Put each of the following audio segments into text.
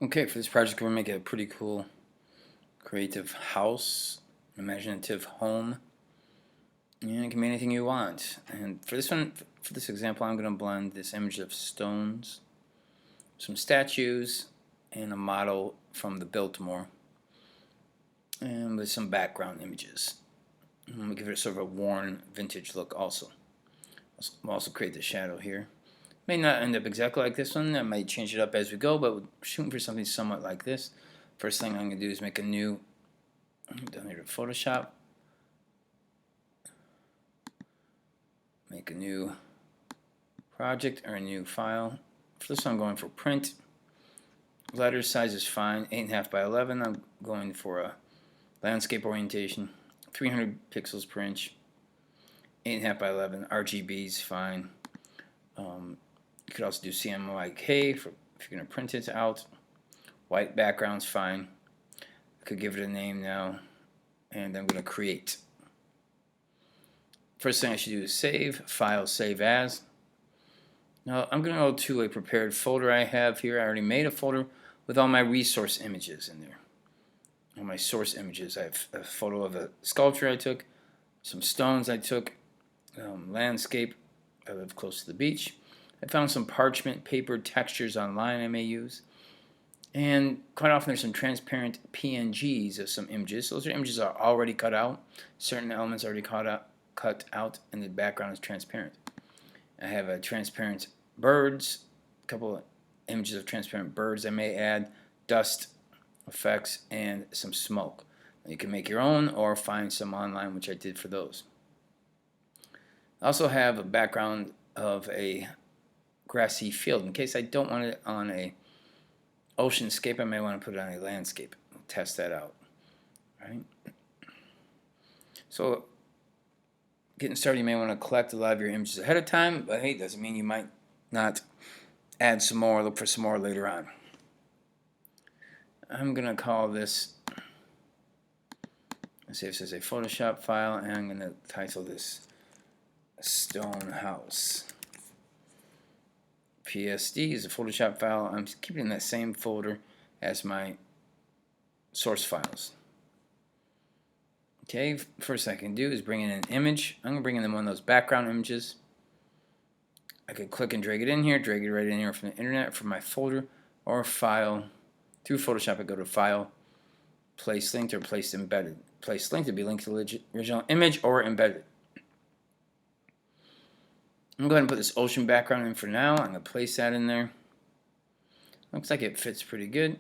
Okay, for this project, we're going to make a pretty cool creative house, imaginative home, and it can be anything you want. And for this one, for this example, I'm going to blend this image of stones, some statues, and a model from the Biltmore, and with some background images. I'm going to give it sort of a worn vintage look also. We'll also create the shadow here. May not end up exactly like this one. I might change it up as we go, but we're shooting for something somewhat like this. First thing I'm going to do is make a new, down here to Photoshop, make a new project or a new file. For this one, I'm going for print. Letter size is fine, 8.5 by 11. I'm going for a landscape orientation, 300 pixels per inch, 8.5 by 11. RGB is fine. You could also do CMYK for if you're going to print it out. White background's fine. I could give it a name now, and I'm going to create. First thing I should do is save, file, save as. Now I'm going to go to a prepared folder I have here. I already made a folder with all my resource images in there. All my source images. I have a photo of a sculpture I took, some stones I took, landscape. I live close to the beach. I found some parchment paper textures online I may use. And quite often there's some transparent PNGs of some images. Those are images that are already cut out. Certain elements are already cut out, and the background is transparent. I have a transparent birds, a couple of images of transparent birds I may add, dust effects, and some smoke. You can make your own or find some online, which I did for those. I also have a background of a grassy field. In case I don't want it on a oceanscape, I may want to put it on a landscape. We'll test that out. All right. So getting started, you may want to collect a lot of your images ahead of time, but hey, doesn't mean you might not add some more, look for some more later on. I'm going to call this, let's see if this is a Photoshop file, and I'm going to title this Stone House. PSD is a Photoshop file. I'm keeping it in that same folder as my source files. Okay, first thing I can do is bring in an image. I'm going to bring in one of those background images. I could click and drag it in here, drag it right in here from the internet, from my folder, or file. Through Photoshop, I go to File, Place Linked, or Place Embedded. Place Linked to be linked to the original image or embedded. I'm going to go ahead and put this ocean background in for now. I'm going to place that in there. Looks like it fits pretty good.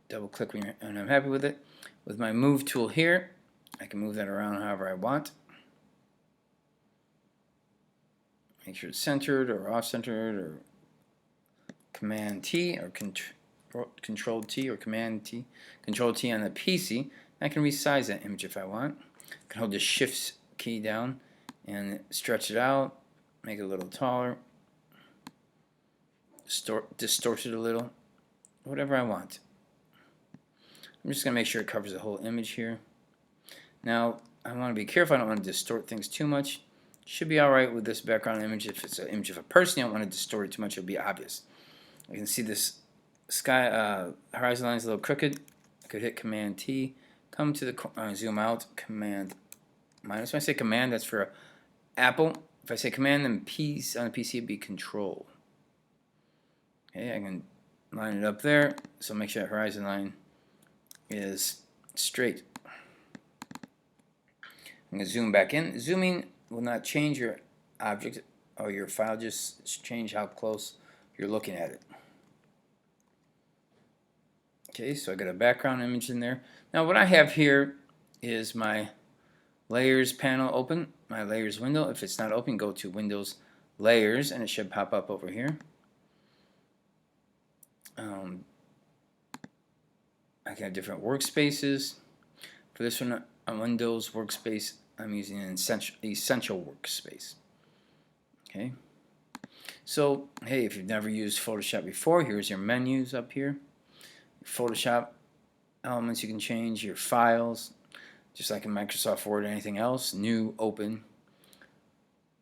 Double click when I'm happy with it. With my move tool here, I can move that around however I want. Make sure it's centered or off-centered, or Command T or Control T or Command T. Control T on the PC. I can resize that image if I want. I can hold the Shift key down and stretch it out, make it a little taller, distort it a little, whatever I want. I'm just going to make sure it covers the whole image here. Now, I want to be careful. I don't want to distort things too much. Should be alright with this background image. If it's an image of a person, you don't want to distort it too much. It'll be obvious. You can see this sky horizon line is a little crooked. I could hit Command T, come to the zoom out, Command minus. When I say Command, that's for Apple. If I say Command, then P's on the PC would be Control. Okay, I can line it up there. So make sure that horizon line is straight. I'm going to zoom back in. Zooming will not change your object or your file, just change how close you're looking at it. Okay, so I got a background image in there. Now what I have here is my layers panel open, my layers window. If it's not open, go to Windows Layers and it should pop up over here. I can have different workspaces. For this one, on Windows workspace, I'm using an essential workspace. Okay. So, hey, if you've never used Photoshop before, here's your menus up here. Photoshop elements you can change, your files, just like in Microsoft Word or anything else. New, open,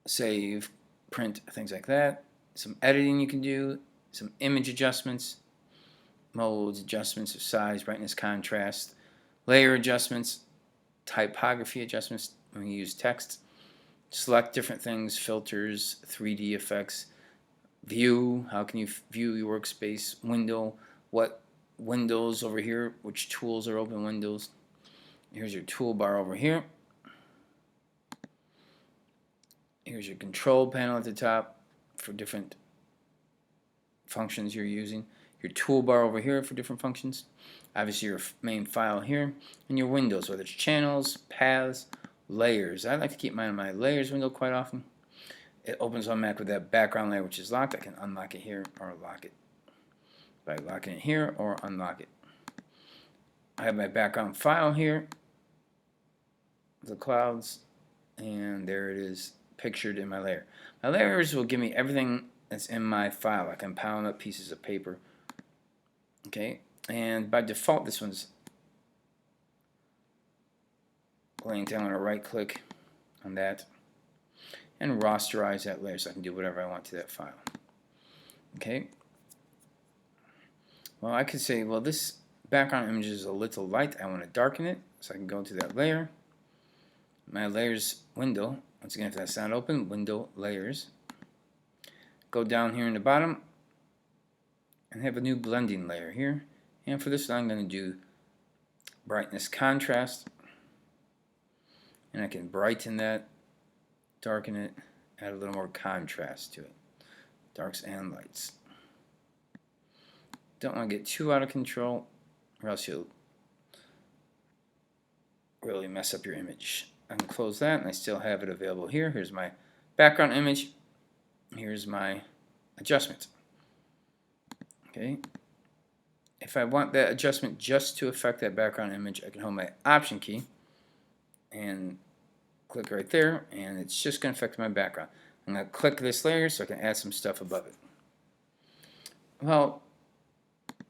save, print, things like that. Some editing you can do, some image adjustments, modes, adjustments of size, brightness, contrast, layer adjustments, typography adjustments when you use text, select different things, filters, 3D effects, view, how can you view your workspace, window, what windows over here, which tools are open windows. Here's your toolbar over here. Here's your control panel at the top for different functions you're using. Your toolbar over here for different functions. Obviously your main file here. And your windows, whether it's channels, paths, layers. I like to keep mine in my layers window quite often. It opens on Mac with that background layer which is locked. I can unlock it here or lock it by locking it here or unlock it. I have my background file here, the clouds, and there it is pictured in my layer. My layers will give me everything that's in my file. I can pound up pieces of paper. Okay, and by default this one's blank. I'm going to right click on that and rasterize that layer so I can do whatever I want to that file. Okay, well I could say, well, this background image is a little light, I want to darken it, so I can go to that layer, my layers window. Once again, if that's not open, window, layers, go down here in the bottom and have a new blending layer here, and for this I'm going to do brightness, contrast, and I can brighten that, darken it, add a little more contrast to it, darks and lights. Don't want to get too out of control or else you'll really mess up your image. I can close that and I still have it available here. Here's my background image. Here's my adjustment. Okay. If I want that adjustment just to affect that background image, I can hold my Option key and click right there, and it's just going to affect my background. I'm going to click this layer so I can add some stuff above it. Well,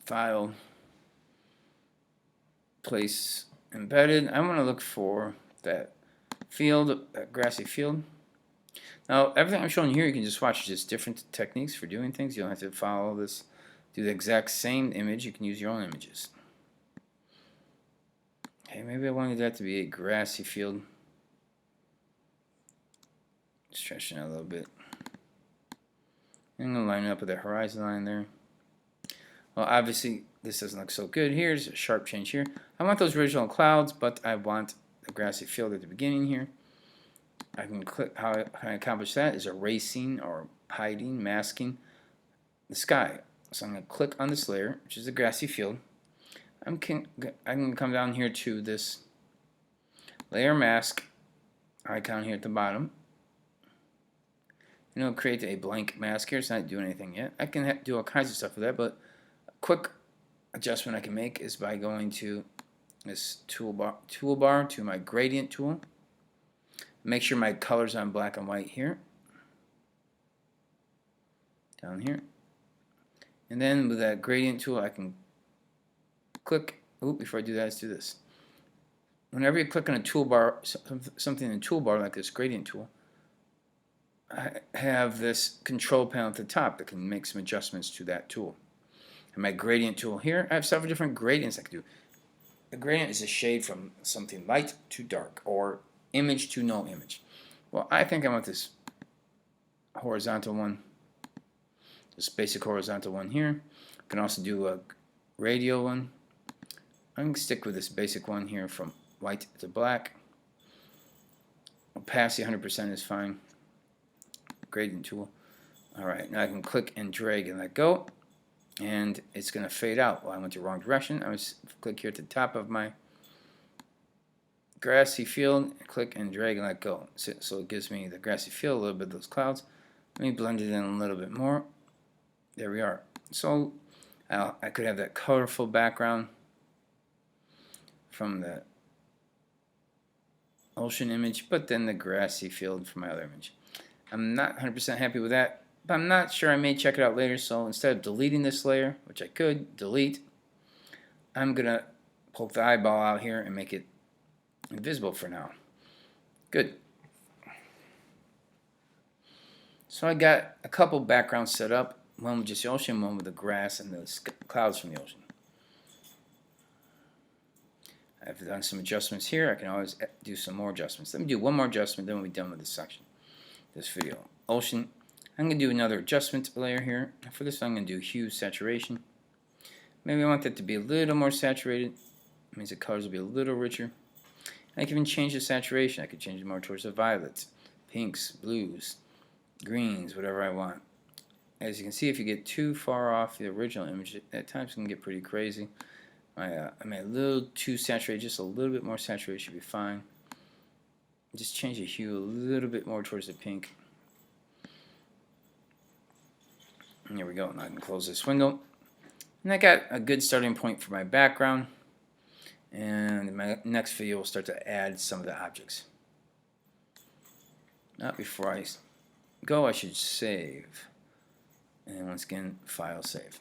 File, Place Embedded. I want to look for that field, that grassy field. Now, everything I'm showing here, you can just watch just different techniques for doing things. You don't have to follow this, do the exact same image. You can use your own images. Okay, maybe I wanted that to be a grassy field. Stretching out a little bit. I'm going to line it up with the horizon line there. Well, obviously, this doesn't look so good. Here's a sharp change here. I want those original clouds, but I want the grassy field at the beginning here. I can click, how I accomplish that is erasing or hiding, masking the sky. So I'm going to click on this layer, which is the grassy field. I can come down here to this layer mask icon here at the bottom. And it'll create a blank mask here. It's not doing anything yet. I can do all kinds of stuff with that, but a quick adjustment I can make is by going to this toolbar to my gradient tool. Make sure my color's on black and white here. Down here. And then with that gradient tool I can click, before I do that, let's do this. Whenever you click on a toolbar, something in the toolbar like this gradient tool, I have this control panel at the top that can make some adjustments to that tool. And my gradient tool here, I have several different gradients I can do. A gradient is a shade from something light to dark, or image to no image. Well, I think I want this horizontal one, this basic horizontal one here. I can also do a radial one. I'm going to stick with this basic one here from white to black. Opacity 100% is fine. Gradient tool. Alright, now I can click and drag and let go, and it's going to fade out. Well, I went the wrong direction. I was click here at the top of my grassy field, click and drag and let go. So it gives me the grassy field, a little bit of those clouds. Let me blend it in a little bit more. There we are. So I could have that colorful background from the ocean image, but then the grassy field from my other image. I'm not 100% happy with that, but I'm not sure. I may check it out later. So instead of deleting this layer, which I could delete, I'm going to poke the eyeball out here and make it invisible for now. Good. So I got a couple backgrounds set up. One with just the ocean, one with the grass and the clouds from the ocean. I've done some adjustments here. I can always do some more adjustments. Let me do one more adjustment, then we'll be done with this section, this video. Ocean. I'm going to do another adjustment layer here. For this I'm going to do hue saturation. Maybe I want that to be a little more saturated. It means the colors will be a little richer. And I can even change the saturation. I could change it more towards the violets, pinks, blues, greens, whatever I want. As you can see, if you get too far off the original image, at times it can get pretty crazy. I made a little too saturated, just a little bit more saturated should be fine. Just change the hue a little bit more towards the pink. And there we go. Now I can close this window. And I got a good starting point for my background. And in my next video, we'll start to add some of the objects. Now, before I go, I should save. And once again, file save.